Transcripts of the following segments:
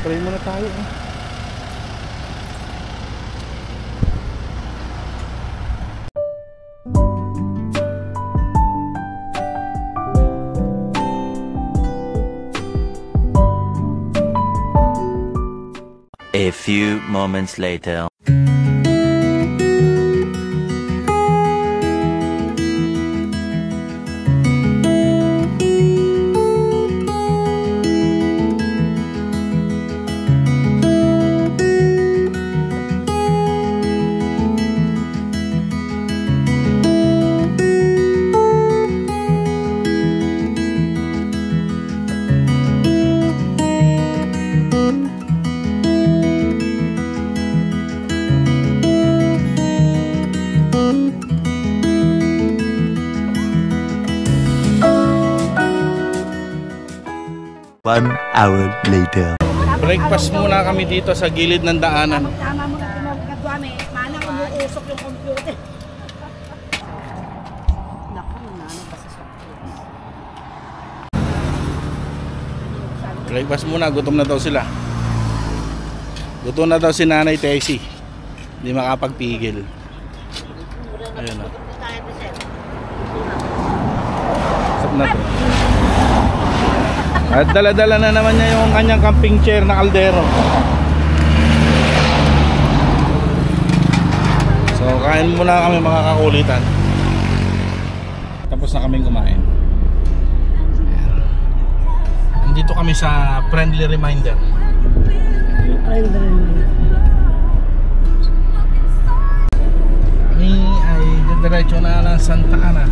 Pray muna tayo eh. A few moments later. One hour later. Breakfast muna kami dito sa gilid ng daanan. Tama mo na pinagagawa mo eh. Manang umuusok yung computer. Naku, nanay pa sa software. Breakfast muna, gutom na daw sila. Gutom na daw si Nanay Tessie. Hindi makapagpigil. Ayun o. Sap na to. At dala-dala na naman niya yung kanyang camping chair na kaldero. So kain muna kami mga kakulitan. Tapos na kaming kumain. Nandito kami sa Friendly Reminder. Kami ay diretso na lang Santa Ana.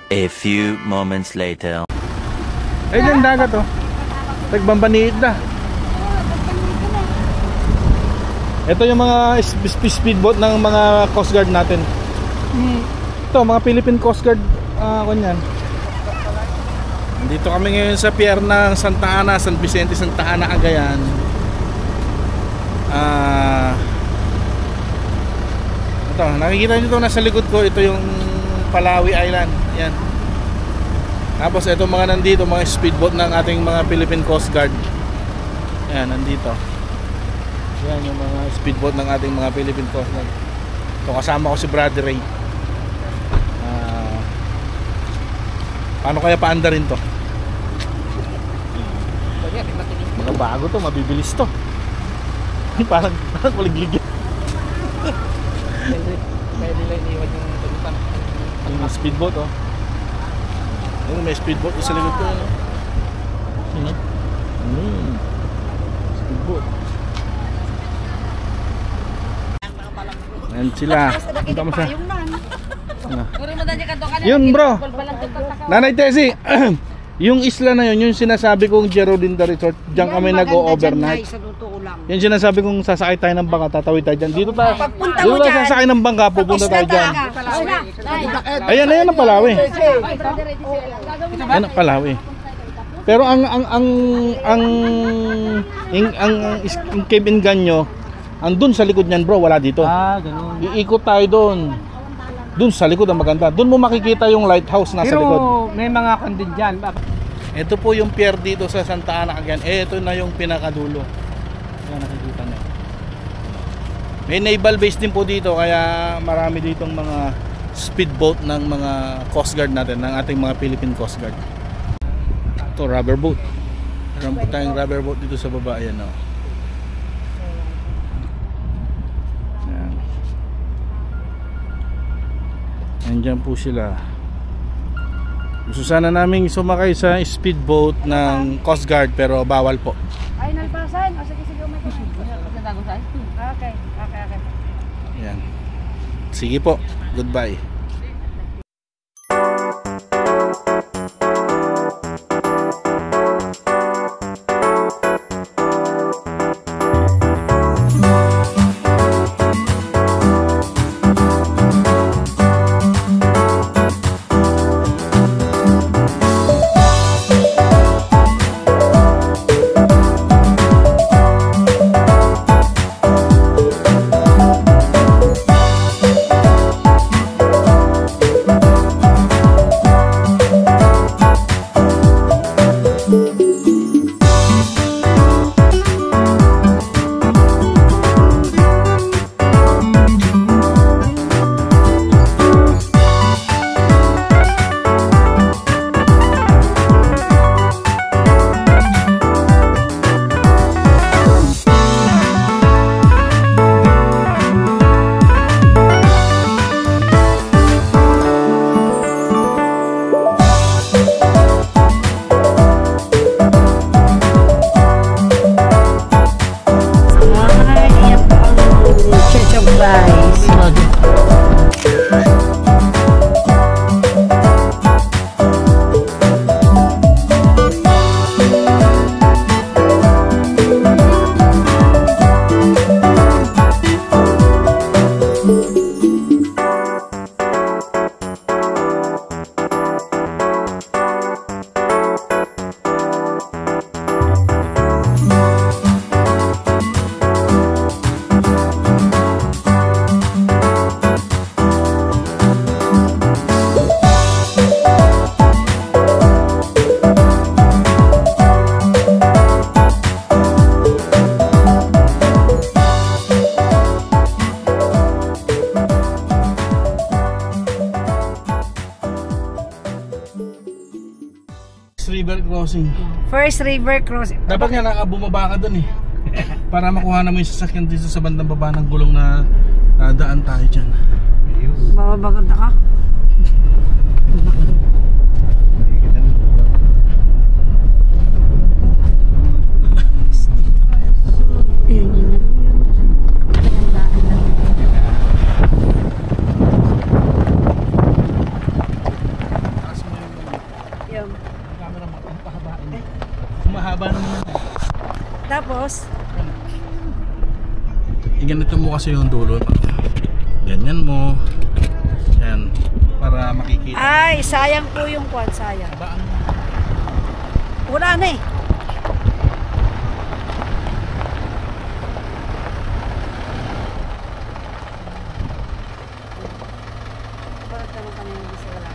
A few moments later. Eh dyan dagat oh. Tagbambaniid na. Ito yung mga speedboat ng mga Coast Guard natin. Ito mga Philippine Coast Guard kanyan. Dito kami ngayon sa pier ng Santa Ana, San Vicente, Santa Ana, Cagayan. Ito, nakikita nyo ito nasa likod ko. Ito yung Palawi Island. Yan. Tapos ito mga nandito, mga speedboat ng ating mga Philippine Coast Guard. Yan, nandito. Yan yung mga speedboat ng ating mga Philippine Coast Guard. Ito kasama ko si Brother Ray. Paano kaya paanda rin to? Mga bago to, mabibilis to. Parang maligligyan. Kaya nila iniwan yung tulipan. Yung speedboat oh. Yung may speedboat isa likod ko ano. Speedboat. Ayan sila. Punta mo sa yun bro. Nanay Tessie. Yung isla na yun, yung sinasabi kong Geraldine Resort, diyan kami nag-overnight. Yan sinasabi kong sasakay tayo ng bangka, tatawid tayo dyan. Dito tayo sasakay ng bangka, pupunta tayo dyan. Ayan, ayan ang Palawi. Ayan ang Palawi. Pero ang Cave Inganyo, andun sa likod niyan bro, wala dito. Ganun. Iikot tayo doon. Doon sa likod ang maganda. Doon mo makikita yung lighthouse nasa likod. Pero may mga kandin dyan. Ito po yung pier dito sa Santa Ana Cagayan. Ito na yung pinakadulo. Yan nakikita nyo. May naval base din po dito. Kaya marami ditong mga speedboat ng mga Coast Guard natin. Ng ating mga Philippine Coast Guard. Ito rubber boat. Meron po tayong rubber boat dito sa baba. Ayan o. Nandiyan po sila. Gusto sana namin sumakay sa speedboat ng Coast Guard pero bawal po. Ay, nalpasan. O sige, sige, umay ka. Okay. Yan. Sige po. Goodbye. crossing. First river crossing. Dapat nga nakabumaba ka dun eh. Para makuha na mo yung sasakyan dito sa bandang baba ng gulong na daan tayo dyan. Bababagod ka? Taas mo yung camera mo. Ang pahabain. Mahaba naman. Tapos, Ganito mo kasi yung dulo. Ganyan mo. Yan. Para makikita. ay, sayang po yung kwan, sayang. Habaan mo. Wala na eh. Bakit naman kami hindi sa wala?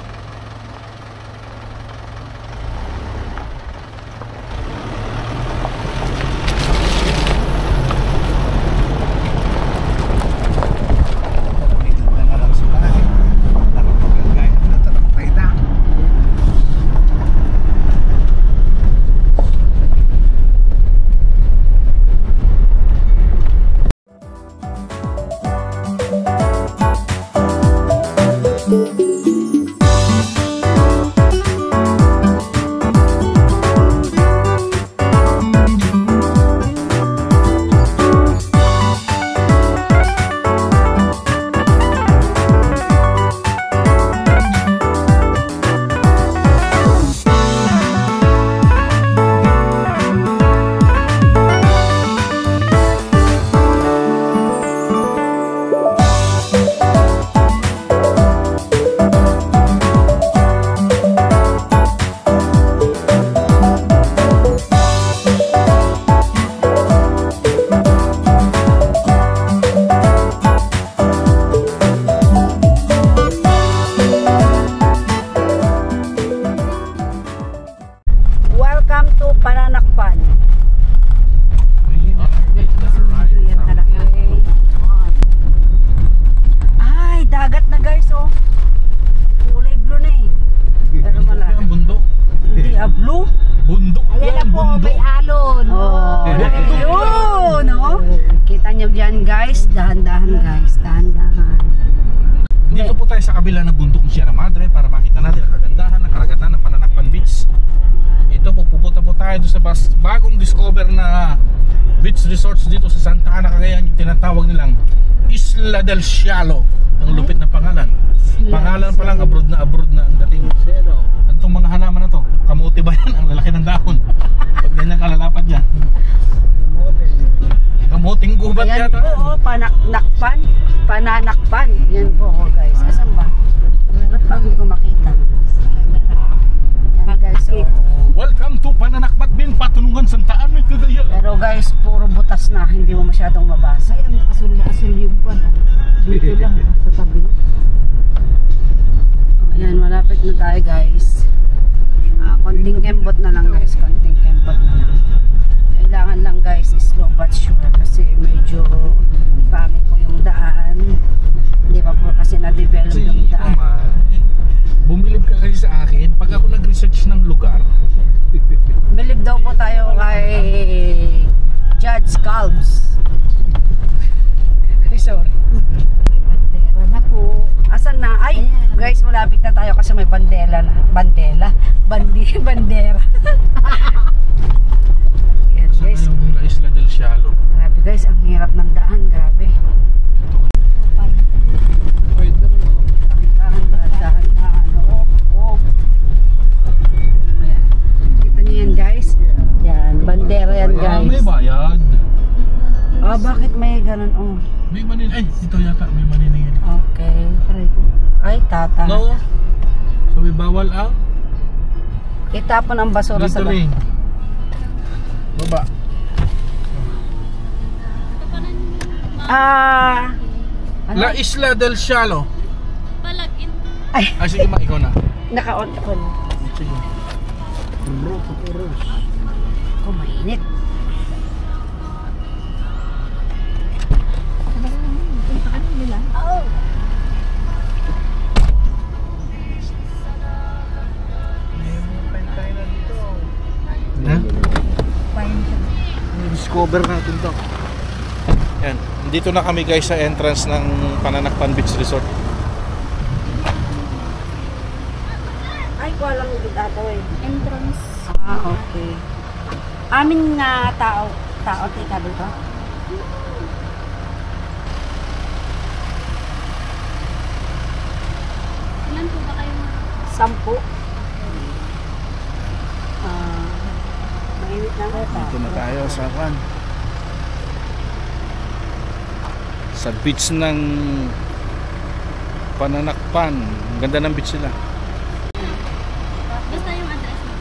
Welcome to Pananakpan. Yan talaga. Ay, dagat na guys, oh. Kulay blue na eh. Pero malaki. Ang bundok. Hindi, blue. Bundok Ayan na po, may alon. Oh, yun, oh. Kita nyo dyan guys, dahan-dahan guys, dahan-dahan. Dito po tayo sa kabila ng bundok ng Sierra Madre para makita natin ang kagandahan ng karagatan ng Pananakpan Beach. Ito po, pupunta po tayo doon sa bagong discover na beach resorts dito sa Santa Ana, Cagayan, yung tinatawag nilang Isla del Cielo. Ang lupit na pangalan. Pangalan pa lang, abroad na ang dating. Antong mga halaman na to, kamote ba yan? Ang lalaki ng dahon. Pag ganyan kalalapad yan. Kamuting gubat Ayan yata. po, oh, Pananakpan. Pananakpan. Yan po, oh, guys. Asan ba? Ba't pa hindi ko makita? Yan guys, oh. Welcome to Pananakbat Bin, Patunungan Santa Ana, Cagayan. Pero guys, puro butas na. Hindi mo masyadong mabasa. Ay, ang asul na asul yung kwan. Dito lang, sa tabi. Ayan, malapit na tayo guys. Konting kembot na lang guys. Konting kembot na lang. Kailangan lang guys, slow but sure. Kasi medyo pangit po yung daan. Hindi pa po kasi na-develop yung daan. Bumilib ka kasi sa akin pag ako nag-research ng lugar. Believe daw po tayo kay Judge Calves. Ay, sorry. May bandera na po. Asan na? Ay, Ayan. guys, malapit na tayo kasi may bandela na. Bandera. Ayan, Saan guys. na yung La Isla del Cielo? Grabe guys, ang hirap ng daan. Grabe. Dahan-dahan. Oh. Ayan. Kita niyo yan guys. Yan, bandera yan guys. May bayad. Oh, bakit may ganun? Oh. May manin. Ay, dito yata may maniningin. Okay. Ay, tata. No. So may bawal ang Itapon ang basura sa littering. Baba. La Isla del Cielo. Ay, Ay, sige ma, ikaw na. naka-on ako. Sige. Oh, mainit. Oh. cover natin to. Yan, dito na kami guys sa entrance ng Pananakpan Beach Resort. Ay, walang dito eh. Entrance. Ah, okay. Amin na tao tika dito. Ilan po ba kayo? 10. Mainit na ito. Dito na tayo sa kan. Sa beach ng Pananakpan. Ang ganda ng beach nila. Basta yung address mo.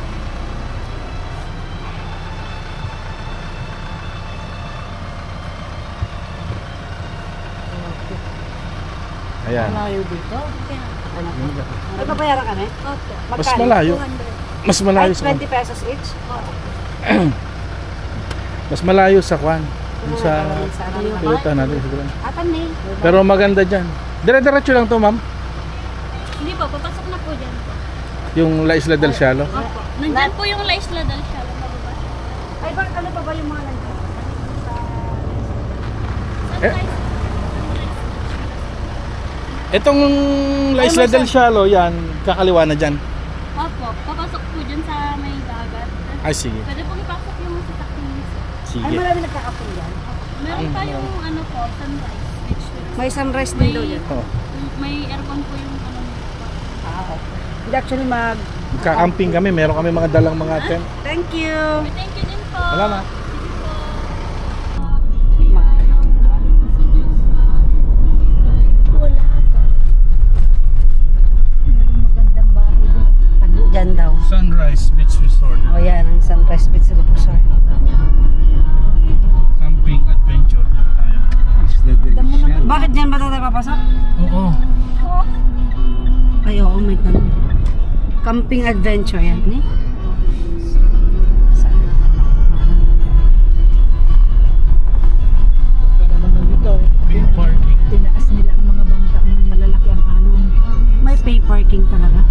Ayan. Malayo dito. Okay na. Ay, babayaran kami? Opo. Mas Magkano? malayo. 200. Mas malayo Ay, sa 20 pesos each? Mas malayo sa Kwan. Yung sa Sa Toyota natin siguro. Atan ni. Pero maganda diyan. Dire-diretso lang to, ma'am. Hindi po, papasok na po dyan po. Yung La Isla del Cielo. Opo. Nandyan po yung La Isla del Cielo. Mababa. Ay, bakit ano pa ba yung mga nandito? Sunrise. Itong La Isla del Cielo, yan, kakaliwa na dyan. Opo. Papasok po dyan sa may dagat. Ay, sige. Pwede pong ipasok yung sasakyan niyo. Ay, Sige. marami nagkakapon yan. Meron pa yung ano po, sunrise. Beach view. May sunrise din daw yan. Oh. May aircon po yung ano niyo. Ah, okay. Hindi actually Kakamping kami, meron kami mga dalang mga tent. Thank you. Thank you din po. Salamat. Sige po. Wala pa. Meron magandang bahay doon. Diyan daw. Sunrise Beach Resort. O yan, ang sunrise beach sa Lubusor. Camping adventure. Bakit diyan ba tayo papasok? Oo. Ay, oo, may tanong. Camping adventure yan, eh? Saan? Pay parking. Tinaas nila ang mga bangka ng malalaki ang alon. May pay parking talaga.